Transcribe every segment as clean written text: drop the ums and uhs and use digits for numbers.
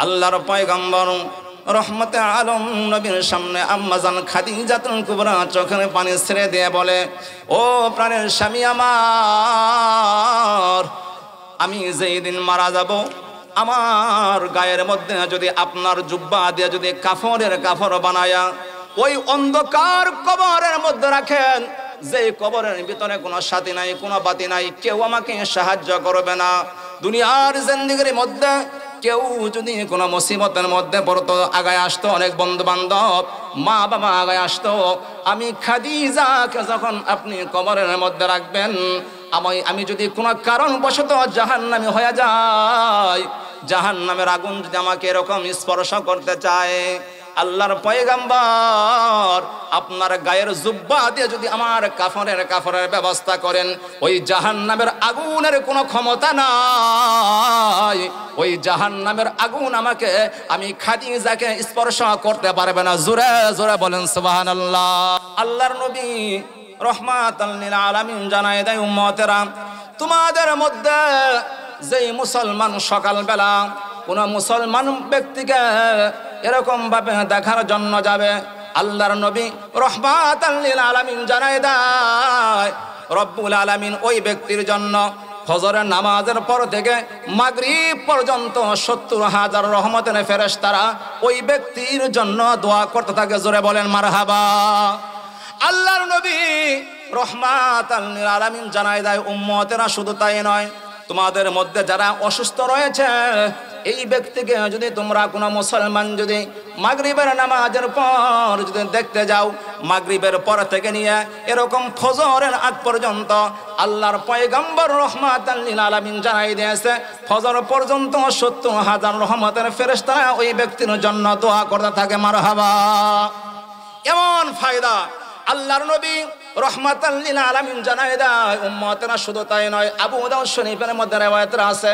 আল্লাহর পয়গম্বর রহমতে আলম নবীর সামনে আম্মাজান খাদিজাতুল কুবরা চোখের পানি ছেড়ে দিয়ে বলে, ও প্রাণের স্বামী আমার, আমি যেই দিন মারা যাব আমার গায়ের মধ্যে যদি আপনার জুব্বা দিয়ে যদি কাফনের কাফর বানায়া ওই অন্ধকার কবরের মধ্যে রাখেন, যে কবরের ভিতরে কোনো সাথী নাই, কোনো বাতি নাই, কেউ আমাকে সাহায্য করবে না। দুনিয়ার জিন্দেগির মধ্যে কেউ যদি কোনো মুসিবতের মধ্যে পড়তো, আগায় আসতো অনেক বন্ধু বান্ধব, মা বাবা আগায় আসতো, আমি খাদিজাকে যখন আপনি কবরের মধ্যে রাখবেন, আমি যদি কোনো কারণবশত জাহান্নামী হয়ে যাই, জাহান্নামের আগুন যদি আমাকে এরকম স্পর্শ করতে চায়, আল্লাহর পয়গম্বর আপনার গায়ের জুব্বা দিয়ে যদি আমার কাফনের ব্যবস্থা করেন, ওই জাহান্নামের আগুনের কোনো ক্ষমতা নাই, ওই জাহান্নামের আগুন আমাকে আমি খাদিজাকে স্পর্শ করতে পারবে না। জোরে জোরে বলেন সুবহানাল্লাহ। আল্লাহর নবী রহমাতাল লিল আলামিন জানায় দেয়, উম্মতেরা, তোমাদের মধ্যে যেই মুসলমান সকালবেলা কোন মুসলমান ব্যক্তিকে এরকম ভাবে দেখার জন্য যাবে, আল্লাহর নবী রহমাতাল লিল আলামিন জানায় দেয়, রব্বুল আলামিন ওই ব্যক্তির জন্য ফজরের নামাজের পর থেকে মাগরিব পর্যন্ত ৭০,০০০ রহমতের ফেরেশতারা ওই ব্যক্তির জন্য দোয়া করতে থাকে। জোরে বলেন মারহাবা। আল্লাহর নবী রহমাতাল লিল আলামিন জানায় দেয়, উম্মতেরা শুধু তাই নয়, তোমাদের মধ্যে যারা অসুস্থ রয়েছে এই ব্যক্তিকে যদি তোমরা কোনো মুসলমান যদি মাগরিবের নামাজের পর যদি দেখতে যাও, মাগরিবের পর থেকে নিয়ে এরকম ফজরের আগ পর্যন্ত আল্লাহর পয়গম্বর রহমাতাল লিল আলামিন জানাই দিয়েছে, ফজর পর্যন্ত ৭০,০০০ রহমতের ফেরেশতারা ওই ব্যক্তির জন্য দোয়া করতে থাকে। মারহাবা। এমন ফায়দা আল্লাহর নবী রহমাতাল লিল আলামিন জানায় দেয়, উম্মতেরা শুধু তাই নয়, আবু দাউদ শরীফের মধ্যে riwayat আছে,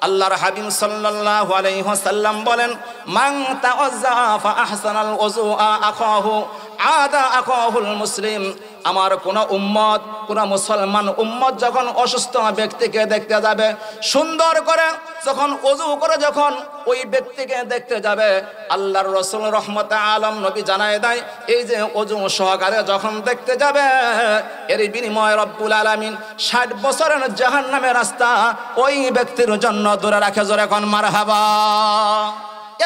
আল্লাহর হাবিব সাল্লাল্লাহু আলাইহি ওয়াসাল্লাম বলেন, মান তাওয়াজ্জা ফা আহসানাল ওযুআ আখাহু আদা আখাহুল মুসলিম। আমার কোন উম্মত, কোন মুসলমান উম্মত যখন অসুস্থ ব্যক্তিকে দেখতে যাবে, সুন্দর করে যখন ওযু করে যখন ওই ব্যক্তিকে দেখতে যাবে, আল্লাহর রাসূল রহমতে আলম নবী জানায় দেয়, এই যে ওযু সহকারে যখন দেখতে যাবে, এর বিনিময়ে রব্বুল আলামিন ৬০ বছরের জাহান্নামের রাস্তা ওই ব্যক্তির জন্য দূরে রাখে। জোরে কোন মারহাবা।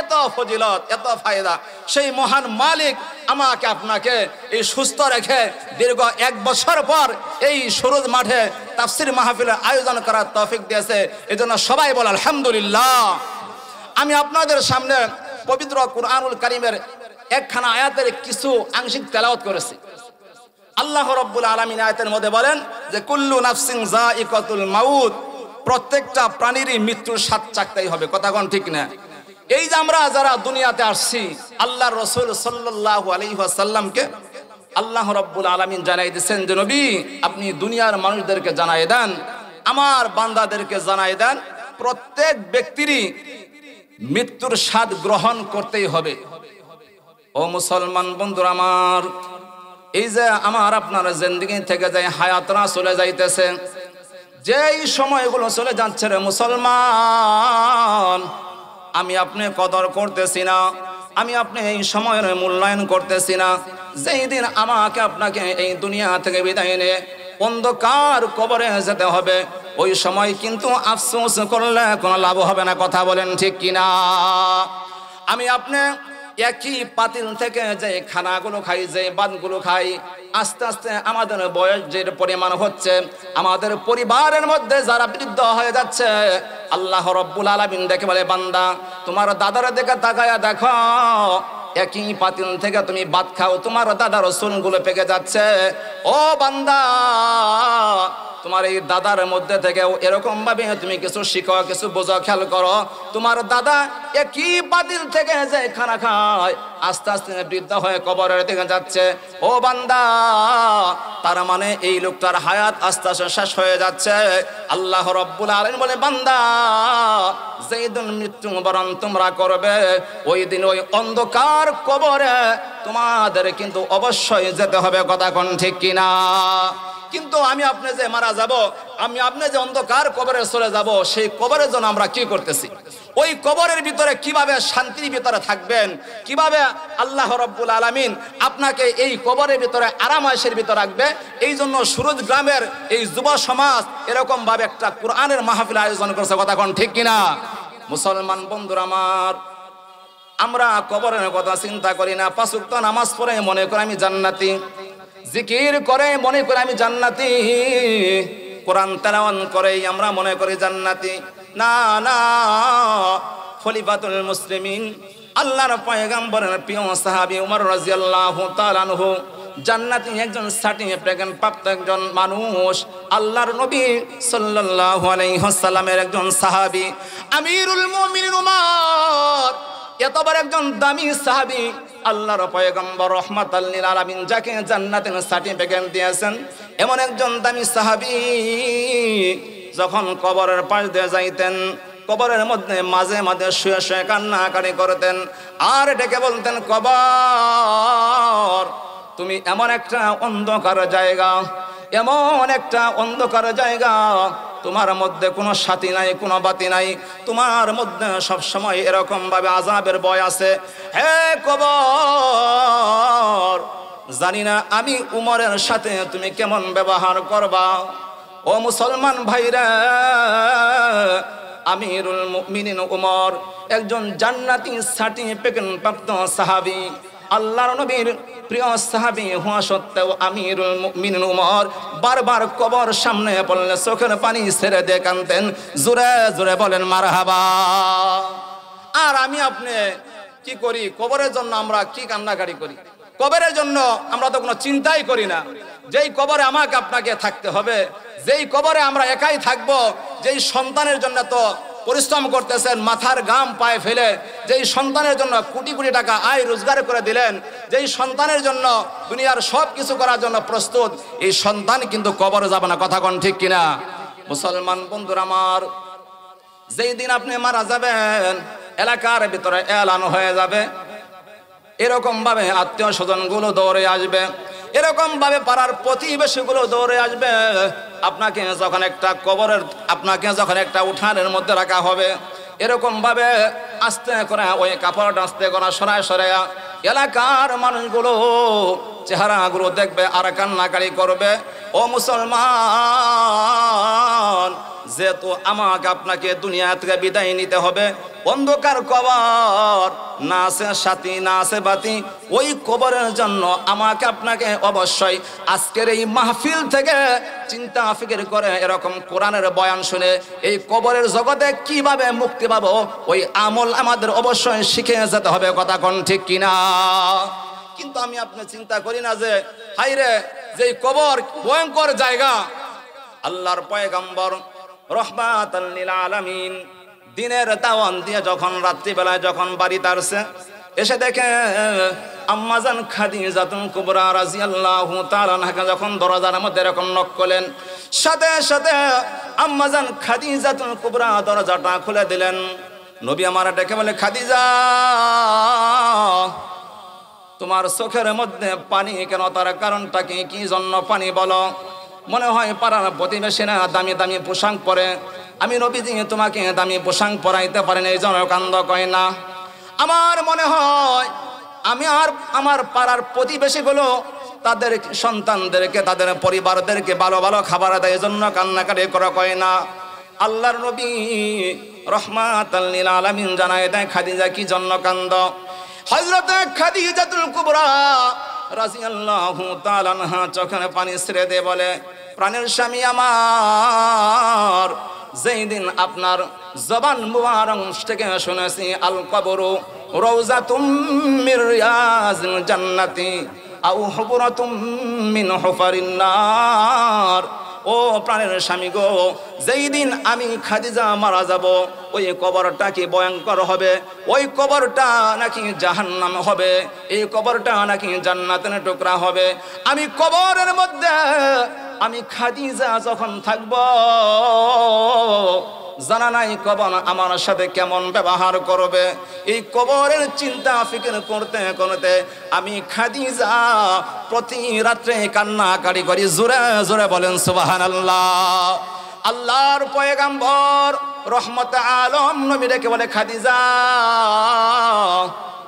এত ফজিলত, এত ফায়দা। সেই মহান মালিক আমাকে আপনাকে এই সুস্থ রেখে দীর্ঘ ১ বছর পর এই সুরুজ মাঠে তাফসীর মাহফিলের আয়োজন করার তৌফিক দিয়েছে। এজন্য সবাই বল আলহামদুলিল্লাহ। আমি আপনাদের সামনে পবিত্র কুরআনুল কারীমের একখানা আয়াতের কিছু আংশিক তেলাওয়াত করেছি। আল্লাহ রাব্বুল আলামিন আয়াতের মধ্যে বলেন যে কুল্লু নাফসিন যায়িকাতুল মাউত, প্রত্যেকটা প্রাণীরই মৃত্যুর স্বাদ চাখতেই হবে। কথা কোন ঠিক না? এই যে আমরা যারা দুনিয়াতে আসছি, আল্লাহর রাসূল সাল্লাল্লাহু আলাইহি ওয়াসাল্লামকে আল্লাহ রাব্বুল আলামিন জানাই দিয়েছেন যে নবী, আপনি দুনিয়ার মানুষদেরকে জানাই দেন, আমার বান্দাদেরকে জানাই দেন, প্রত্যেক ব্যক্তিরই মৃত্যুর স্বাদ গ্রহণ করতেই হবে। ও মুসলমান বন্ধুরা আমার, এই যে আমার আপনার জিন্দেগি থেকে যে হায়াতরা চলে যাইতেছে, যেই সময়গুলো চলে যাচ্ছে রে মুসলমান, আমি আপনি কদর করতেছি না, আমি আপনি এই সময়ের মূল্যায়ন করতেছি না। যেই দিন আমাকে আপনাকে এই দুনিয়া থেকে বিদায় নিয়ে অন্ধকার কবরে যেতে হবে, ওই সময় কিন্তু আফসোস করলে কোনো লাভ হবে না। কথা বলেন ঠিক কিনা? আমি আপনি একই পাতিল থেকে যে খানাগুলো খাই, যে বাদগুলো খাই, আস্তে আস্তে আমাদের বয়স যে পরিমাণ হচ্ছে, আমাদের পরিবারের মধ্যে যারা বৃদ্ধ হয়ে যাচ্ছে, আল্লাহ রাব্বুল আলামিন দেখে বলে, বান্দা তোমার দাদার দিকে তাকায়া দেখো, একই পাতিল থেকে তুমি ভাত খাও, তোমার দাদার চুলগুলো পেকে যাচ্ছে। ও বান্দা, তোমার এই দাদার মধ্যে থেকে এরকম ভাবে তুমি কিছু শিখো, কিছু বোঝো, খেয়াল করো, তোমার দাদা একই পাতিল থেকে যে খানা খায়, আস্তে আস্তে বৃদ্ধ হয়ে কবরের দিকে যাচ্ছে। ও বান্দা, তার মানে এই লোকটার হায়াত আস্তে আস্তে শেষ হয়ে যাচ্ছে। আল্লাহ রাব্বুল আলামিন বলে, বান্দা যেই দিন মৃত্যুবরণ তোমরা করবে, ওই দিন ওই অন্ধকার কবরে তোমাদের কিন্তু অবশ্যই যেতে হবে। কথা কোন ঠিক কিনা? কিন্তু আমি আপনি যে মারা যাব, আমি আপনি যে অন্ধকার কবরে চলে যাব, সেই কবরের জন্য আমরা কি করতেছি? ওই কবরের ভিতরে কিভাবে শান্তির ভিতরে থাকবেন, কিভাবে আল্লাহ রাব্বুল আলামিন আপনাকে এই কবরের ভিতরে আরামায়েশের ভিতরে রাখবে, এই জন্য সুরজ গ্রামের এই যুব সমাজ এরকম ভাবে একটা কোরআনের মাহফিল আয়োজন করছে। কথা কোন ঠিক কিনা? মুসলমান বন্ধুরা আমার, আমরা কবরের কথা চিন্তা করি না। 5 ওয়াক্ত নামাজ পড়ে মনে করে আমি জান্নাতি, জিকির করে মনে করে আমি জান্নাতি, কোরআন তেলাওয়াত করে আমরা মনে করি জান্নাতি। না না, খলিফাতুল মুসলিমিন আল্লাহর পয়গম্বরের প্রিয় সাহাবী ওমর রাদিয়াল্লাহু তাআলা আনহু জান্নাতি একজন সার্টিফিকেট প্রাপ্ত একজন মানুষ, আল্লাহর নবী সাল্লাল্লাহু আলাইহি ওয়াসাল্লামের একজন সাহাবী আমিরুল মুমিনিন ওমর, এত বড় একজন দামি সাহাবী, আল্লাহর পয়গম্বর রাহমাতাল লিল আলামিন যাকে জান্নাতের সার্টিফিকেট দিয়েছেন, এমন একজন দামি সাহাবী যখন কবরের পাশ দিয়ে যাইতেন, কবরের মধ্যে মাঝে মাঝে শুয়ে শুয়ে কান্নাকাটি করতেন আর ডেকে বলতেন, কবর তুমি এমন একটা অন্ধকার জায়গা, এমন একটা অন্ধকার জায়গা, তোমার মধ্যে কোনো সাথী নাই, কোনো বাতি নাই, তোমার মধ্যে সব সময় এরকম ভাবে আযাবের ভয় আছে। হে কবর, জানি না আমি উমরের সাথে তুমি কেমন ব্যবহার করবা। ও মুসলমান ভাইরা, আমিরুল মুমিনিন উমর একজন জান্নাতি সার্টিফিকেট প্রাপ্ত সাহাবী, আল্লাহর নবীর প্রিয় সাহাবী হওয়া সত্ত্বেও আমিরুল মুমিনিন উমর বারবার কবর সামনে পড়লে চোখের পানি ছেড়ে দিয়ে কাঁদতেন। জোরে জোরে বলেন মারহাবা। আর আমি আপনি কি করি? কবরের জন্য আমরা কি কান্নাকাটি করি? কবরের জন্য আমরা তো কোনো চিন্তাই করি না। যেই কবরে আমাকে আপনাকে থাকতে হবে, যেই কবরে আমরা একাই থাকবো, যেই সন্তানের জন্য তো পরিশ্রম করতেছেন মাথার ঘাম পায়ে ফেলে, যেই সন্তানের জন্য কোটি কোটি টাকা আয় রোজগার করে দিলেন, যেই সন্তানের জন্য দুনিয়ার সব কিছু করার জন্য প্রস্তুত, এই সন্তান কিন্তু কবরে যাবে না। কথা কোন ঠিক কিনা? মুসলমান বন্ধুরা আমার, যেই দিন আপনি মারা যাবেন এলাকার ভিতরে এলান হয়ে যাবে, এরকম ভাবে আত্মীয় স্বজন গুলো দৌড়ে আসবে, এরকম ভাবে পাড়ার প্রতিবেশী গুলো দৌড়ে আসবে। আপনাকে যখন একটা কবরের, আপনাকে যখন একটা উঠানের মধ্যে রাখা হবে, এরকম ভাবে আস্তে করে ওই কাপড়টা আস্তে করে সরায় সরায় এলাকার মানুষগুলো চেহারাগুলো দেখবে আর কান্নাকাটি করবে। ও মুসলমান, যেহেতু আমাকে আপনাকে দুনিয়া থেকে বিদায় নিতে হবে, অন্ধকার কবর, না আছে সাথী না আছে বাতি, ওই কবরের জন্য আমাকে আপনাকে অবশ্যই আজকের এই মাহফিল থেকে চিন্তা ফিকির করে এরকম কোরআনের বয়ান শুনে এই কবরের জগতে কিভাবে মুক্তি পাবো, ওই আমল আমাদের অবশ্যই শিখে যেতে হবে। কথা কোন ঠিক কিনা? কিন্তু আমি আপনি চিন্তা করি না যে হাইরে যে কবর ভয়ঙ্কর জায়গা। আল্লাহর পয়গম্বর রাহমাতাল লিল আলামিন দিনের দাওয়াত দিয়ে যখন রাত্রিবেলায় যখন বাড়িতে আসছে, এসে দেখে আম্মাজান খাদিজাতুল কুবরা রাদিয়াল্লাহু তাআলা আনহা যখন দরজার মধ্যে এরকম নক করলেন, সাথে সাথে আম্মাজান খাদিজাতুল কুবরা দরজাটা খুলে দিলেন। নবী আমার ডেকে বলে, খাদিজা তোমার চোখের মধ্যে পানি কেন? তার কারণটা কি? কি জন্য পানি বলো? মনে হয় পাড়ার প্রতিবেশীরা দামি দামি পোশাক পরে, আমি নবীজি তোমাকে দামি পোশাক পরাইতে পারেন এই জন্য কান্দ কয় না। আমার মনে হয় আমি আর আমার পাড়ার প্রতিবেশীগুলো তাদের সন্তানদেরকে, তাদের পরিবারদেরকে ভালো ভালো খাবার দেয়, এই জন্য কান্নাকাটি করে কয় না। আল্লাহর নবী রাহমাতাল লিল আলামিন জানায় দেয় খাদিজা কি জন্য কান্দ। হযরত খাদিজাতুল কুবরা রাদিয়াল্লাহু তাআলা আনহা চোখের পানি ছেড়ে দিয়ে বলে, প্রাণের স্বামী আমার, যেই দিন আপনার জবান মুবারক থেকে শুনেছি আল কবরু রাউযাতুম মির রিয়াজিল জান্নাতি আও হুবরাতুম মিন হুফারিন নার। ও প্রাণের স্বামী গো, যেই দিন আমি খাদিজা মারা যাব, ওই কবরটা কি ভয়ঙ্কর হবে, ওই কবরটা নাকি জাহান্নাম হবে, এই কবরটা নাকি জান্নাতের টুকরা হবে। আমি কবরের মধ্যে আমি খাদিজা যখন থাকব, জানা নাই কবর আমার সাথে কেমন ব্যবহার করবে। এই কবরের চিন্তা ফিকির করতে করতে আমি খাদিজা প্রতি রাত্রে কান্নাকাটি করি। জোরে জোরে বলেন সুবহানাল্লাহ। আল্লাহর পয়গম্বর রহমতে আলম নবী ডেকে বলে, খাদিজা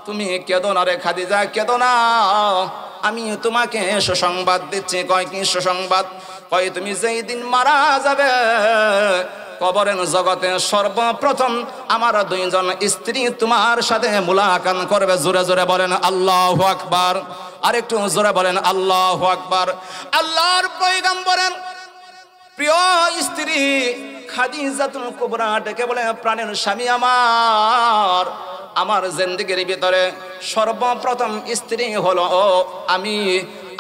তুমি কেঁদো না রে খাদিজা, কেঁদো না, আমি তোমাকে সুসংবাদ দিচ্ছি। কয় কি সুসংবাদ? কয় তুমি যেই দিন মারা যাবে কবরের জগতে সর্বপ্রথম আমার দুইজন স্ত্রী তোমার সাথে মুলাকাত করবে। জোরে জোরে বলেন আল্লাহু আকবার। আরেকটু জোরে বলেন আল্লাহু আকবার। আল্লাহর পয়গম্বরের প্রিয় স্ত্রী খাদিজাতুল কুবরা ডেকে বলে, প্রাণের স্বামী আমার, আমার জিন্দেগির ভিতরে সর্বপ্রথম স্ত্রী হলো আমি,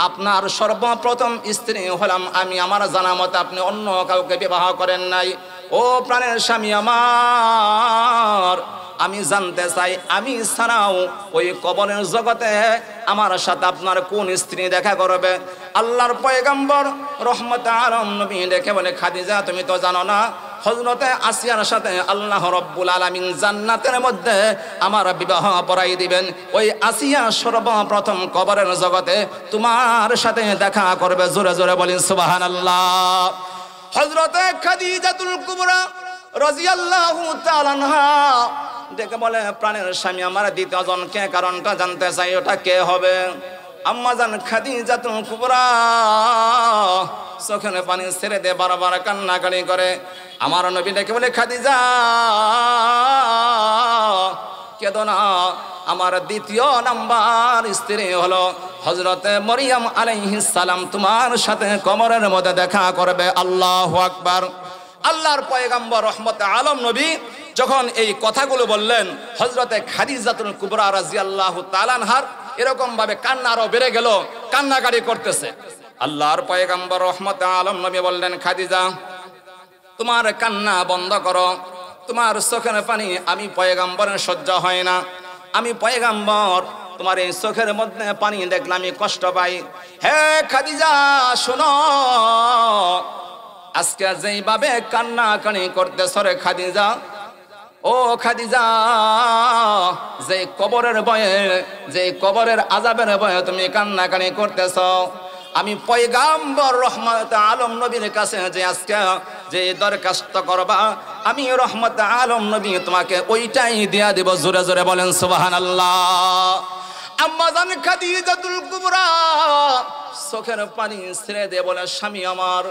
আপনার সর্বপ্রথম স্ত্রী হলাম আমি। আমার জানা মতে আপনি অন্য কাউকে বিবাহ করেন নাই। ও প্রাণের স্বামী আমার, আমি জানতে চাই আমি ছাড়াও ওই কবরের জগতে আমার সাথে আপনার কোন স্ত্রী দেখা করবে? আল্লাহর পয়গম্বর রহমতে আলম নবী দেখে বলে, খাদিজা তুমি তো জানো না হযরতে আসিয়ার সাথে আল্লাহ রাব্বুল আলামিন জান্নাতের মধ্যে আমার বিবাহ পড়াই দিবেন। ওই আসিয়া সর্বপ্রথম কবরের জগতে তোমার সাথে দেখা করবে। জোরে জোরে বলেন সুবহানাল্লাহ। হযরতে খাদিজাতুল কুবরা রাদিয়াল্লাহু তাআলা আনহা দেখে বলে, প্রাণের স্বামী আমার দ্বিতীয় জনকে কারণটা জানতে চাই, ওটা কে হবে? আম্মাজান খাদিজাতুল কুবরা চোখের পানি ছেড়ে দিয়ে বারবার কান্নাকাটি করে। আমার নবী ডেকে বলে, খাদিজা কেঁদো না, আমার দ্বিতীয় নাম্বার স্ত্রী হলো হযরতে মরিয়ম আলাইহিস সালাম তোমার সাথে কবরের মধ্যে দেখা করবে। আল্লাহু আকবার। আল্লাহর পয়গম্বর রহমতে আলম নবী যখন এই কথাগুলো বললেন, হযরতে খাদিজাতুল কুবরা রাদিয়াল্লাহু তাআলা আনহার এরকম ভাবে কান্না আরো বেড়ে গেল, কান্নাকাটি করতেছে। আল্লাহর পয়গম্বর রহমতে আলম নবী বললেন, খাদিজা তোমার কান্না বন্ধ করো, তোমার চোখের পানি আমি পয়গম্বরের সহ্য হয় না। আমি পয়গম্বর তোমার এই চোখের মধ্যে পানি দেখলে আমি কষ্ট পাই। হে খাদিজা শোনো, আজকে যেইভাবে কান্নাকাটি করতেছ রে খাদিজা, ও খাদিজা, যে কবরের ভয়ে, যে কবরের আযাবের ভয়ে তুমি কান্নাকাটি করতেছ, আমি পয়গম্বর রহমতে আলম নবীর কাছে যে আজকে যে দরখাস্ত করবা, আমি রহমতে আলম নবী তোমাকে ওইটাই দিয়া দেব। জোরে জোরে বলেন সুবহানাল্লাহ। আম্মাজান খাদিজাতুল কুবরা চোখের পানি ছেড়ে দিয়ে বলে, স্বামী আমার,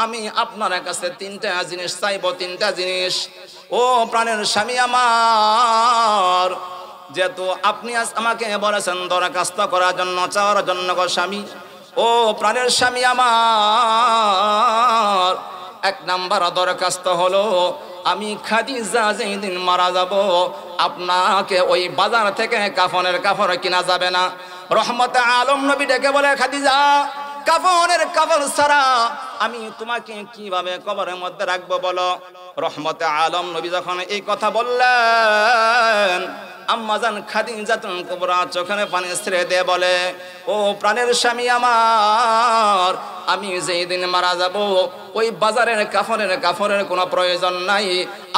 আমি আপনার কাছে তিনটা জিনিস চাইবো, তিনটা জিনিস। ও প্রাণের স্বামী আমার, যেহেতু আপনি আজ আমাকে বলেছেন দরখাস্ত করার জন্য, চাওয়ার জন্য গো স্বামী, ও প্রাণের স্বামী আমার, এক নাম্বার দরখাস্ত হলো আমি খাদিজা যেদিন মারা যাব আপনাকে ওই বাজার থেকে কাফনের কাপড় কিনা যাবে না। রহমতে আলম নবী ডেকে বলে, খাদিজা কাফনের কাপড় ছাড়া আমি তোমাকে কিভাবে কবরের মধ্যে রাখবো বলো? রহমতে আলম নবী যখন এই কথা বললেন, আম্মাজান খাদিজাতুল কুবরা চোখের পানি ছেড়ে দিয়ে বলে, ও প্রাণের স্বামী আমার, আমি যেই দিন মারা যাব ওই বাজারের কাফনের কোনো প্রয়োজন নাই।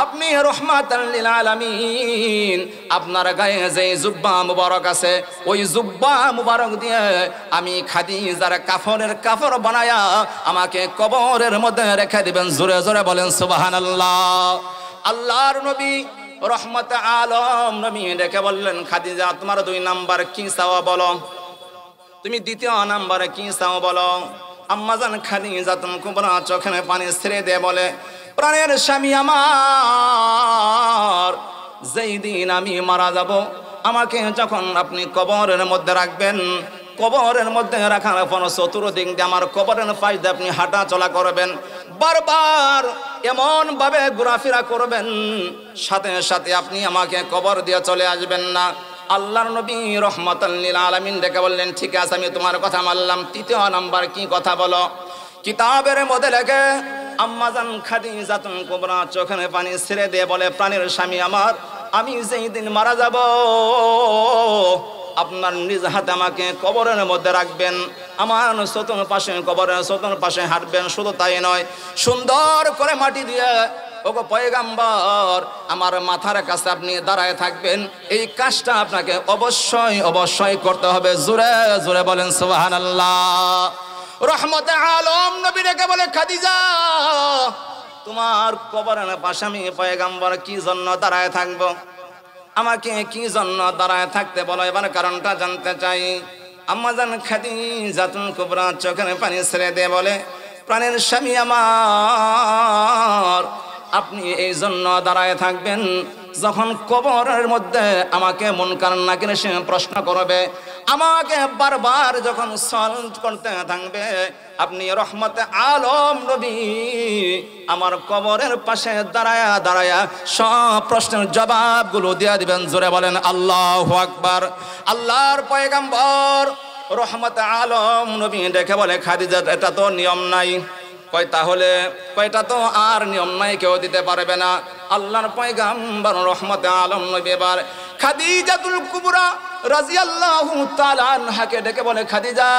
আপনি রহমাতাল লিল আলামিন, আপনার গায়ে যে জুব্বা মুবারক আছে ওই জুব্বা মুবারক দিয়ে আমি খাদিজার কাফর বানায়া আমাকে কবরের মধ্যে রেখে দিবেন। জোরে জোরে বলেন সুবহানাল্লাহ। আল্লাহর নবী রহমতে আলম নবী ডেকে বললেন, খাদিজা তোমার দুই নাম্বার কি চাও বলো, তুমি দ্বিতীয় নাম্বারে কি চাও বলো? আম্মাজান খাদিজাতুল কুবরা চোখের পানি ছেড়ে দিয়ে বলে, প্রাণের স্বামী আমার, যেই দিন আমি মারা যাব আমাকে যখন আপনি কবরের মধ্যে রাখবেন, কবরের মধ্যে রাখার পর চতুর্দিক দিয়ে আমার কবরের পাশ দিয়ে আপনি হাঁটা চলা করবেন, বারবার এমন ভাবে ঘোরাফেরা করবেন, সাথে সাথে আপনি আমাকে কবর দিয়ে চলে আসবেন না। আল্লাহর নবী রহমাতাল লিল আলামিন ডেকে বললেন, ঠিক আছে আমি তোমার কথা মানলাম, তৃতীয় নাম্বার কি কথা বলো? কিতাবের মধ্যে লেখে, আম্মাজান খাদিজাতুল কুবরা চোখের পানি ছেড়ে দিয়ে বলে, প্রাণের স্বামী আমার, আমি যেই দিন মারা যাব আপনার নিজ হাতে আমাকে কবরের মধ্যে রাখবেন, আমার চতুর্পাশে কবরের চতুর্পাশে হাঁটবেন। শুধু তাই নয়, সুন্দর করে মাটি দিয়ে ওগো পয়গাম্বর আমার মাথার কাছে আপনি দাঁড়ায় থাকবেন। এই কাজটা আপনাকে অবশ্যই অবশ্যই করতে হবে। জোরে জোরে বলেন সুবহানাল্লাহ। রহমতে আলম নবী ডেকে বলে, খাদিজা তোমার কবরের পাশে আমি পয়গাম্বর কি জন্য দাঁড়ায় থাকবো? আমাকে কি জন্য দাঁড়ায় থাকতে বলো, এবার কারণটা জানতে চাই। আম্মা জান খাদিজাতুল কুবরা চোখের পানি ছেড়ে দিয়ে বলে, প্রাণের স্বামী আমার, আপনি এই জন্য দাঁড়ায় থাকবেন, যখন কবরের মধ্যে আমাকে মুনকার নাকির সে প্রশ্ন করবে, আমাকে বারবার যখন সওয়াল করতে থাকবে, আপনি রহমতে আলম নবী আমার কবরের পাশে দাঁড়ায়া দাঁড়ায়া সব প্রশ্নের জবাবগুলো দিয়ে দিবেন। জোরে বলেন আল্লাহু আকবার। আল্লাহর পয়গাম্বর রহমতে আলম নবী দেখে বলে, খাদিজা এটা তো নিয়ম নাই। কয় তাহলে কয়টা তো আর নিয়ম নাই, কেউ দিতে পারবে না। আল্লাহর পয়গাম্বর রহমতে আলম নবী এবার খাদিজাতুল কুবরা রাদিয়াল্লাহু তাআলা আনহাকে ডেকে বলে, খাদিজা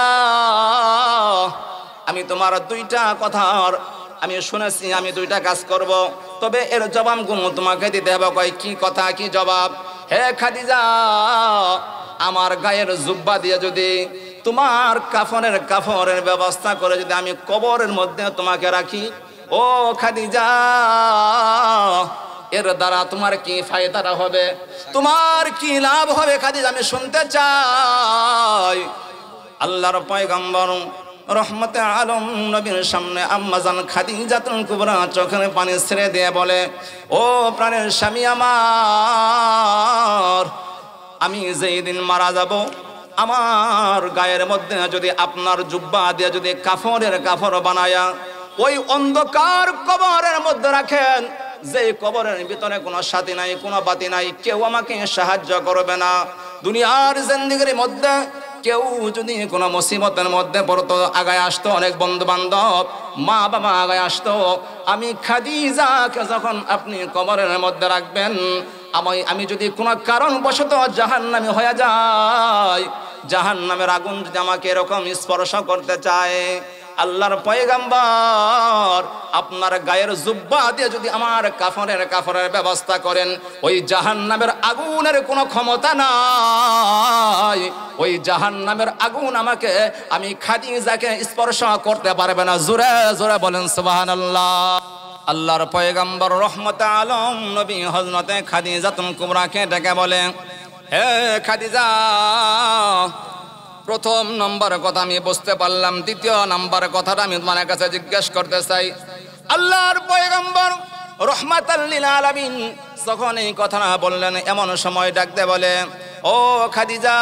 আমি তোমার দুইটা কথার আমি শুনেছি, আমি দুইটা কাজ করব, তবে এর জবাবগুলো তোমাকে দিতে হবে। কয় কি কথা, কি জবাব? হে খাদিজা, আমার গায়ের জুব্বা দিয়ে যদি তোমার কাফনের ব্যবস্থা করে যদি আমি কবরের মধ্যে তোমাকে রাখি, ও খাদিজা এর দ্বারা তোমার কি ফায়দা হবে, তোমার কি লাভ হবে? খাদিজা আমি শুনতে চাই। আল্লাহর পয়গম্বর রহমতে আলম নবীর সামনে আম্মা জান খাদিজাতুল কুবরা চোখের পানি ছেড়ে দিয়ে বলে, ও প্রাণের স্বামী আমার, আমি যেই দিন মারা যাব, আমার গায়ের মধ্যে যদি আপনার জুব্বা দিয়ে যদি কাফর বানায়া ওই অন্ধকার কবরের মধ্যে রাখেন, যে কবরের ভিতরে কোনো সাথী নাই, কোনো বাতি নাই, কেউ আমাকে সাহায্য করবে না। দুনিয়ার জিন্দেগির মধ্যে কেউ যদি কোনো মুসিবতের মধ্যে পড়তো, আগায় আসতো অনেক বন্ধু বান্ধব, মা বাবা আগায় আসতো, আমি খাদিজাকে যখন আপনি কবরের মধ্যে রাখবেন, আমি যদি কোনো কারণবশত জাহান্নামী হয়ে যাই, জাহান্নামের আগুন যদি আমাকে এরকম স্পর্শ করতে চায়, আল্লাহর পয়গাম্বর আপনার গায়ের জুব্বা দিয়ে যদি আমার কাফনের ব্যবস্থা করেন, ওই জাহান্নামের আগুনের কোনো ক্ষমতা নাই, ওই জাহান্নামের আগুন আমাকে আমি খাদিজাকে স্পর্শ করতে পারবে না। জোরে জোরে বলেন সুবহানাল্লাহ। আল্লাহর পয়গাম্বর রহমতে আলম নবী হযরতে খাদিজাতুল কুবরাকে ডেকে বলে, হে খাদিজা, প্রথম নম্বরের কথা আমি বুঝতে পারলাম, দ্বিতীয় নম্বরের কথাটা আমি তোমার কাছে জিজ্ঞেস করতে চাই। আল্লাহর পয়গম্বর রহমাতাল লিল আলামিন যখন এই কথাটা বললেন, এমন সময় ডাকতে বলে, ও খাদিজা,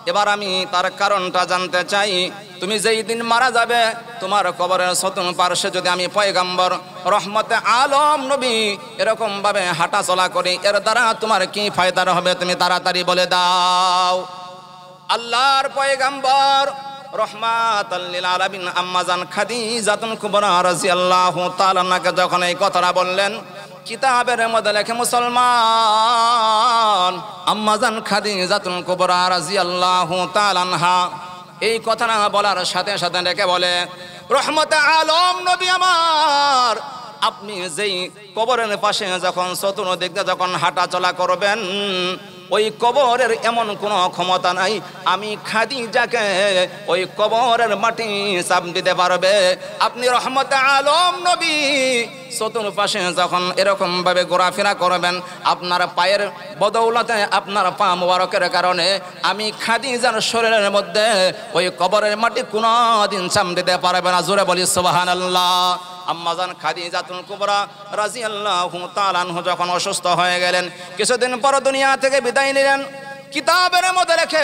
এবার আমি তার কারণটা জানতে চাই। তুমি যেই দিন মারা যাবে, তোমার কবরের চতুর্পার্শ্বে যদি আমি পয়গম্বর রহমতে আলম নবী এরকম ভাবে হাঁটা চলা করি, এর দ্বারা তোমার কি ফায়দা হবে, তুমি তাড়াতাড়ি বলে দাও। আল্লাহর পয়গম্বর রহমাতাল লিল আলামিন আম্মা জান খাদিজাতুল কুবরা রাদিয়াল্লাহু তাআলা আনহাকে যখন এই কথাটা বললেন, কিতাবের মধ্যে লেখে মুসলমান আম্মা জান খাদিজাতুল কুবরা রাদিয়াল্লাহু তাআলা আনহা এই কথাটা বলার সাথে সাথে ডেকে বলে, রহমতে আলম নবী আমার, আপনি যেই কবরের পাশে যখন চতুর্দিক দিয়ে যখন হাঁটা চলা করবেন, ওই কবরের এমন কোনো ক্ষমতা নাই আমি খাদিজাকে ওই কবরের মাটি চাপ দিতে পারবে। আপনি রহমতে আলম নবী চতুর্পাশে যখন এরকম ভাবে ঘোরাফেরা করবেন, আপনার পায়ের বদৌলতে, আপনার পা মুবারকের কারণে আমি খাদিজার শরীরের মধ্যে ওই কবরের মাটি কোনোদিন চাপ দিতে পারবে না। জোরে বলি সুবহানাল্লাহ। আম্মা জান খাদিজাতুল কুবরা রাদিয়াল্লাহু তাআলা আনহা যখন অসুস্থ হয়ে গেলেন, কিছুদিন পর দুনিয়া থেকে বিদায় নিলেন, কিতাবের মধ্যে লেখে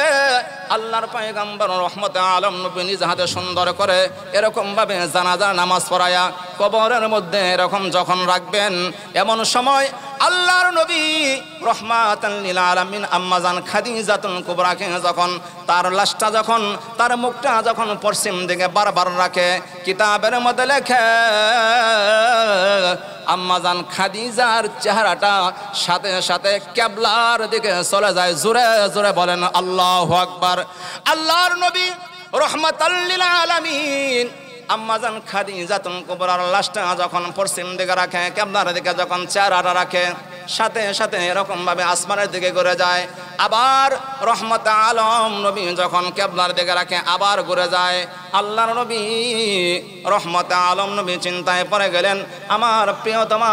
আল্লাহর পয়গম্বর রহমতে আলম নবী নিজ হাতে সুন্দর করে এরকম ভাবে জানাজার নামাজ পড়ায়া কবরের মধ্যে এরকম যখন রাখবেন, এমন সময় আল্লাহর নবী রহমাতাল লিল আলামিন আম্মা জান খাদিজাতুল কুবরাকে যখন তার লাশটা যখন তার মুখটা যখন পশ্চিম দিকে বারবার রাখে, কিতাবের মধ্যে লেখে আম্মা জান খাদিজার চেহারাটা সাথে সাথে কিবলার দিকে চলে যায়। জোরে জোরে বলেন আল্লাহু আকবার। আল্লাহর নবী রহমাতাল লিল আলামিন আম্মা জান খাদিজাতুল কুবরার লাশটা যখন পশ্চিম দিকে রাখে, কিবলার দিকে যখন চেহারাটা রাখে, সাথে সাথে এরকম ভাবে আসমানের দিকে ঘুরে যায়। আবার রহমত আলম নবী যখন কিবলার দিকে রাখে আবার ঘুরে যায়। আল্লাহর নবী রহমত আলম নবী চিন্তায় পড়ে গেলেন, আমার প্রিয়তমা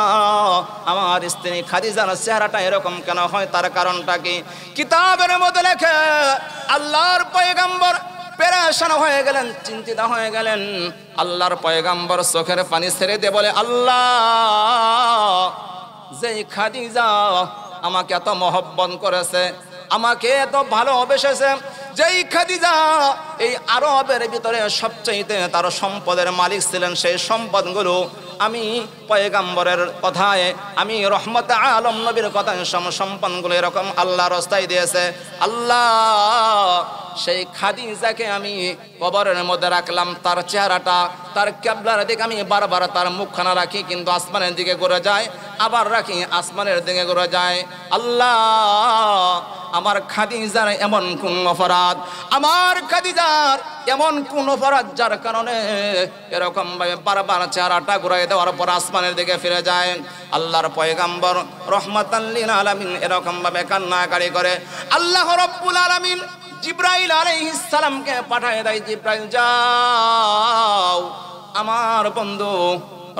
আমার স্ত্রী খাদিজার চেহারাটা এরকম কেন হয়, তার কারণটা কি? কিতাবের মধ্যে লেখে আল্লাহর পয়গম্বর পেরেশান হয়ে গেলেন, চিন্তিত হয়ে গেলেন। আল্লাহর পয়গম্বর চোখের পানি ছেড়ে দিয়ে বলে, আল্লাহ, যেই খাদিজা আমাকে এত মহব্বত করেছে, আমাকে এত ভালোবেসেছে, যেই খাদিজা এই আরবের ভিতরে সবচাইতে তার সম্পদের মালিক ছিলেন, সেই সম্পদগুলো আমি পয়গম্বরের কথায়, আমি রহমত আলম নবীর কথায় সম্পদগুলো এরকম আল্লাহর রাস্তায় দিয়েছে। আল্লাহ, সেই খাদিজাকে আমি কবরের মধ্যে রাখলাম, তার চেহারাটা তার কিবলার দিকে আমি বারবার তার মুখখানা রাখি, কিন্তু আসমানের দিকে ঘুরে যায়, আবার রাখি আসমানের দিকে ঘুরে যায়। আল্লাহ, আমার খাদিজার এমন কোন অপরাধ, আমার খাদিজার এমন কোন অপরাধ যার কারণে এরকম ভাবে বারবার চেহারাটা ঘুরাই দেওয়ার পর আসমানের দিকে ফিরে যায়? আল্লাহর পয়গম্বর রহমাতাল লিল আলামিন এরকম ভাবে কান্নাকারি করে। আল্লাহ রাব্বুল আলামিন জিবরাইল আলাইহিস সালামকে পাঠায় দেয়, জিবরাইল যাও, আমার বন্ধু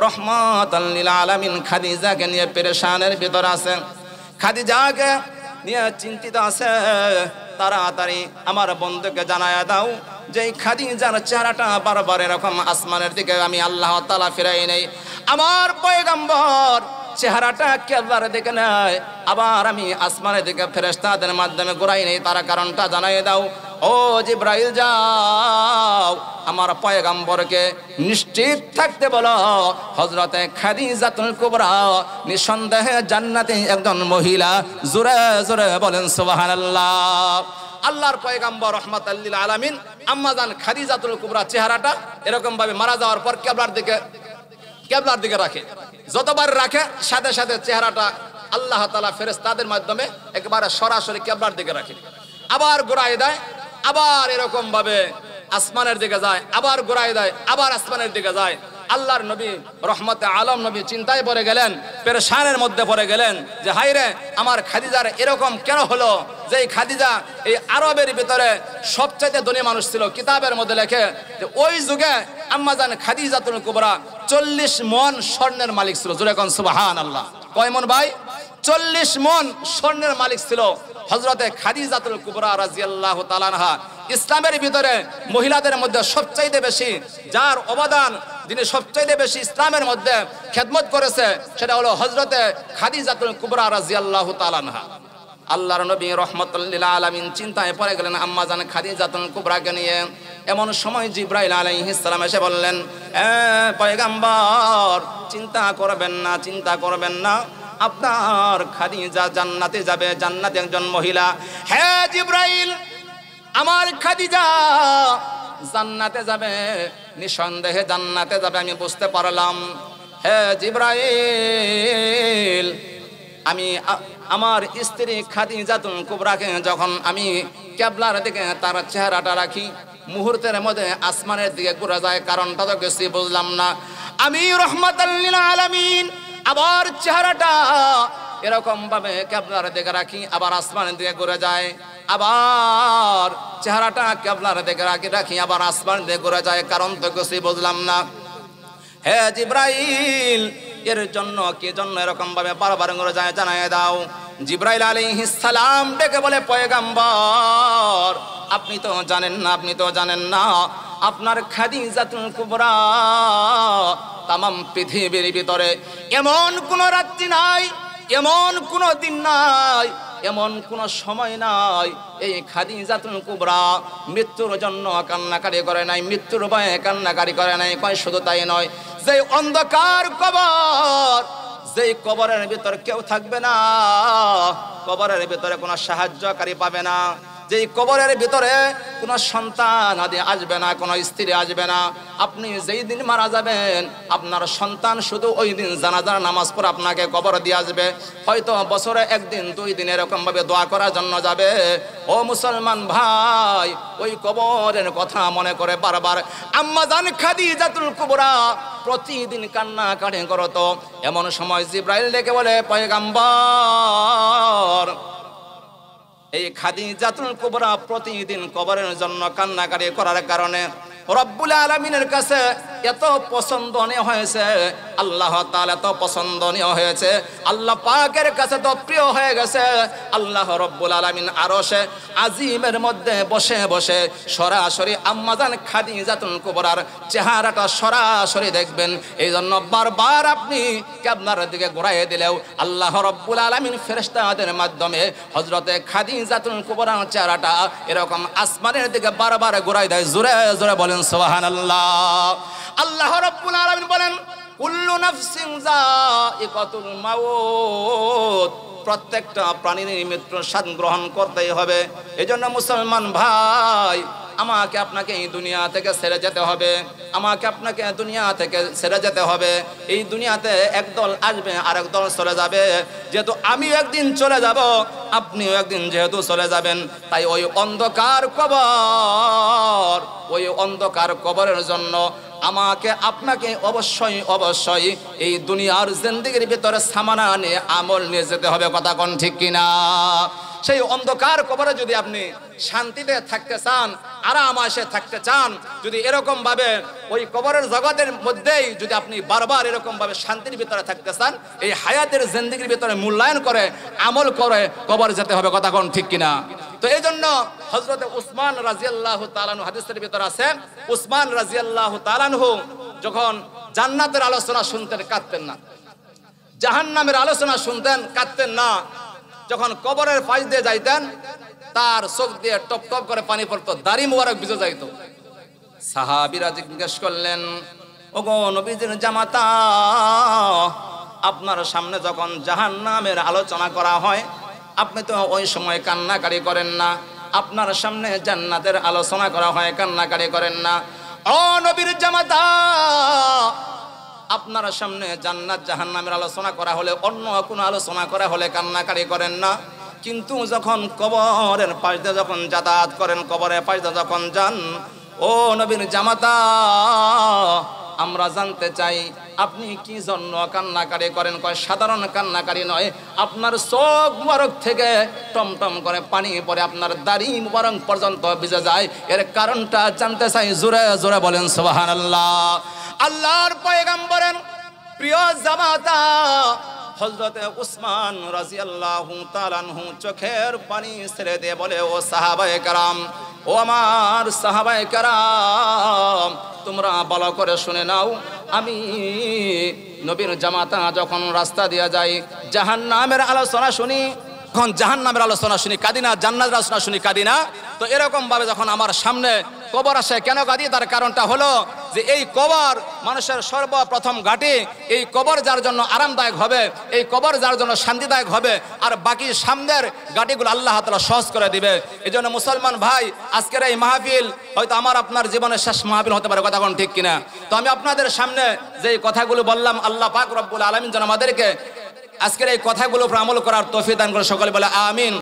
রহমাতাল লিল আলামিন খাদিজাকে নিয়ে পেরেশানের ভিতর আছে, খাদিজাকে নিয়ে চিন্তিত আছে, তাড়াতাড়ি আমার বন্ধুকে জানায়া দাও যে খাদিজার চেহারাটা বারবার এরকম আসমানের দিকে আমি আল্লাহ তাআলা ফিরাই নেই, আমার পয়গম্বর চেহারাটা কিবলার দিকে নেয়, আবার আমি আসমানের দিকে ফেরেশতাদের মাধ্যমে ঘুরাই নেই, তার কারণটা জানাই দাও। ও জিবরাইল, যাও, আমার পয়গম্বরকে নিশ্চিত থাকতে বলো, হযরতে খাদিজাতুল কুবরা নিঃসন্দেহে জান্নাতে একজন মহিলা। জোরে জোরে বলেন সুবহানাল্লাহ। আল্লাহর পয়গম্বর রহমাতাল লিল আলামিন আম্মা জান খাদিজাতুল কুবরা চেহারাটা এরকম ভাবে মারা যাওয়ার পর কিবলার দিকে রাখে, যতবার রাখে সাথে সাথে চেহারাটা আল্লাহ তাআলা ফেরেশতাদের মাধ্যমে একবারে সরাসরি কিবলার দিকে রাখে, আবার ঘুরায় দেয়, আবার এরকম ভাবে আসমানের দিকে যায়, আবার ঘুরায় দেয়, আবার আসমানের দিকে যায়। আল্লাহর নবী রহমতে আলম নবী চিন্তায় পড়ে গেলেন, পেরেশানের মধ্যে পড়ে গেলেন যে হায় রে, আমার খাদিজার এরকম কেন হলো? যে খাদিজা এই আরবের ভিতরে সবচাইতে ধনী মানুষ ছিল। কিতাবের মধ্যে লেখে যে ওই যুগে আম্মা জান খাদিজাতুল কুবরা 40 মণ স্বর্ণের মালিক ছিল। জোরে কোন সুবহানাল্লাহ। কয় মণ ভাই? 40 মণ স্বর্ণের মালিক ছিল হযরতে খাদিজাতুল কুবরা রাদিয়াল্লাহু তাআলা আনহা। ইসলামের ভিতরে মহিলাদের মধ্যে সবচাইতে বেশি যার অবদান, যিনি সবচাইতে বেশি ইসলামের মধ্যে খেদমত করেছে, সেটা হলো হযরতে খাদিজাতুল কুবরা রাদিয়াল্লাহু তাআলা আনহা। আল্লাহর নবী রহমাতুল লিল আলামিন চিন্তায় পড়ে গেলেন আম্মা জান খাদিজাতুল কুবরাকে নিয়ে। এমন সময় জিবরাইল আলাইহিস সালাম এসে বললেন, পয়গম্বর, চিন্তা করবেন না, আপনার খাদিজা জান্নাতে যাবে, জান্নাতে একজন মহিলা। হ্যাঁ জিবরাইল, আমার খাদিজা জান্নাতে যাবে, নিঃসন্দেহে জান্নাতে যাবে, আমি বুঝতে পারলাম। হ্যাঁ জিবরাইল, আমি আমার স্ত্রী খাদিজাতুল কুবরাকে যখন আমি কিবলার দিকে তার চেহারাটা রাখি, মুহূর্তের মধ্যে আসমানের দিকে ঘুরে যায়, কারণটা তো কিছু বুঝলাম না। আমি রহমাতাল লিল আলামিন আবার চেহারাটা এরকম ভাবে কিবলার দিকে রাখি, আবার আসমানের দিকে ঘুরে যায়, আবার চেহারাটা কিবলার দিকে রাখি, আবার আসমানের দিকে ঘুরে যায়, কারণ তো কিছু বুঝলাম না। হে জিবরাইল, এর জন্য কি জন্য এরকম ভাবে বারবার ঘুরে যায়, জানায় দাও। জিবরাইল আলাইহিস সালাম ডেকে বলে, পয়গম্বর, আপনি তো জানেন না আপনার খাদিজাতুল কুবরা তামাম পৃথিবীর ভিতরে এমন কোন রাত্রি নাই, এমন কোন দিন নাই, এমন কোন সময় নাই এই খাদিজাতুল কুবরা মৃত্যুর জন্য কান্নাকারি করে নাই, মৃত্যুর ভয়ে কান্নাকারি করে নাই। কয় শুধু তাই নয়, যে অন্ধকার কবর, যে কবরের ভিতর কেউ থাকবে না, কবরের ভিতরে কোনো সাহায্যকারী পাবে না, যেই কবরের ভিতরে কোনো সন্তান আদি আসবে না, কোনো স্ত্রী আসবে না। আপনি যেই দিন মারা যাবেন আপনার সন্তান শুধু ওই দিন জানাজার নামাজ পড়ে আপনাকে কবর দিয়ে আসবে। হয়তো বছরে একদিন দুই দিন এরকম ভাবে দোয়া করার জন্য যাবে। ও মুসলমান ভাই, ওই কবরের কথা মনে করে বারবার আম্মা জান খাদিজাতুল কুবরা প্রতিদিন কান্নাকাটি করতো। এমন সময় জিবরাইল ডেকে বলে, পয়গম্বর, এই খাদিজাতুল কুবরা প্রতিদিন কবরের জন্য কান্নাকাটি করার কারণে রব্বুল আলামিনের কাছে এত পছন্দনীয় হয়েছে, আল্লাহ তাআলা এত পছন্দনীয় হয়েছে, আল্লাহ পাকের কাছে তো প্রিয় হয়ে গেছে। আল্লাহ রব্বুল আলামিন আরশে আজিমের মধ্যে বসে বসে সরাসরি আম্মাজান খাদিজাতুল কুবরার চেহারাটা সরাসরি দেখবেন। এই জন্য বারবার আপনি আপনার দিকে ঘুরাইয়ে দিলেও আল্লাহ রব্বুল আলামিন ফেরেশতাদের মাধ্যমে হযরতে খাদিজাতুল কুবরার চেহারাটা এরকম আসমানের দিকে বারবার ঘুরাই দেয়। জোরে জোরে বলেন সুবহানাল্লাহ। আল্লাহ রাব্বুল আলামিন বলেন, কুল্লু নাফসিন যায়িকাতুল মাউত, প্রত্যেকটা প্রাণীর মৃত্যুর স্বাদ গ্রহণ করতেই হবে। এজন্য মুসলমান ভাই, আমাকে আপনাকে এই দুনিয়া থেকে ছেড়ে যেতে হবে, আমাকে আপনাকে দুনিয়া থেকে ছেড়ে যেতে হবে। এই দুনিয়াতে একদল আসবে আর একদল চলে যাবে। যেহেতু আমিও একদিন চলে যাব, আপনিও একদিন যেহেতু চলে যাবেন, তাই ওই অন্ধকার কবর, ওই অন্ধকার কবরের জন্য আমাকে আপনাকে অবশ্যই অবশ্যই এই দুনিয়ার জিন্দেগির ভিতরে সামানা নিয়ে আমল নিয়ে যেতে হবে। কথা কোন ঠিক কিনা? সেই অন্ধকার কবরে যদি আপনি শান্তিতে থাকতে চান, আরামে থাকতে চান, যদি এরকম ভাবে ওই কবরের জগতের মধ্যেই যদি আপনি বারবার এরকম ভাবে শান্তির ভিতরে থাকতে চান, এই হায়াতের জিন্দেগির ভিতরে মূল্যায়ন করে আমল করে কবর যেতে হবে। কথা কোন ঠিক কিনা? তো এই জন্য হযরতে উসমান রাদিয়াল্লাহু তাআলা আনহু, হাদিসের ভিতরে আছে, উসমান রাদিয়াল্লাহু তাআলা আনহু যখন জান্নাতের আলোচনা শুনতেন কাঁদতেন না, জাহান্নামের আলোচনা শুনতেন কাঁদতেন না। যখন কবরের পাশ দিয়ে যাইতেন তার চোখ দিয়ে টপ টপ করে পানি পড়তো, দাড়ি মোবারক ভিজে যাইতো। সাহাবীরা জিজ্ঞেস করলেন, ওগো নবীজির জামাতা, আপনার সামনে যখন জাহান্নামের আলোচনা করা হয় আপনি তো ওই সময় কান্নাকাটি করেন না, আপনার সামনে জান্নাতের আলোচনা করা হয় কান্নাকাটি করেন না। ও নবীর জামাতা, আপনার সামনে জান্নাত জাহান্নামের আলোচনা করা হলে, অন্য কোনো আলোচনা করা হলে কান্নাকাটি করেন না, কিন্তু যখন কবরের পাশ দিয়ে যখন যাতায়াত করেন, কবরের পাশ দিয়ে যখন যান, ও নবীর জামাতা, আমরা জানতে চাই আপনি কি জন্য কান্নাকাটি করেন। কয় সাধারণ কান্নাকাটি নয়, আপনার চোখ মুবারক থেকে টমটম করে পানি পড়ে আপনার দাড়ি মুবারক পর্যন্ত ভিজে যায়, এর কারণটা জানতে চাই। জোরে জোরে বলেন সুবহানাল্লাহ। আল্লাহর পয়গম্বরের প্রিয় জামাতা হযরতে উসমান রাদিয়াল্লাহু তাআলা আনহু চোখের পানি ছেড়ে দিয়ে বলে, ও সাহাবায়ে কেরাম, ও আমার সাহাবায়ে কেরাম, তোমরা ভালো করে শুনে নাও, আমি নবীর জামাতা যখন রাস্তা দিয়ে যাই জাহান্নামের আলোচনা শুনি, যখন জাহান্নামের আলোচনা শুনি কাঁদি না, জান্নাতের আলোচনা শুনি কাঁদি না। তো এরকম ভাবে যখন আমার সামনে কবর আসে, কেন কাঁদি? তার কারণটা হলো যে এই কবর মানুষের সর্বপ্রথম ঘাঁটি। এই কবর যার জন্য আরামদায়ক হবে, এই কবর যার জন্য শান্তিদায়ক হবে, আর বাকি সামনের ঘাঁটিগুলো আল্লাহ তাআলা সহজ করে দিবে। এই জন্য মুসলমান ভাই, আজকের এই মাহফিল হয়তো আমার আপনার জীবনের শেষ মাহফিল হতে পারে। কথা কোন ঠিক কিনা? তো আমি আপনাদের সামনে যে কথাগুলো বললাম, আল্লাহ পাক রব্বুল আলামিন যেন আমাদেরকে আজকের এই কথাগুলো উপর আমল করার তৌফিক দান করে। সকলে বলে আমিন।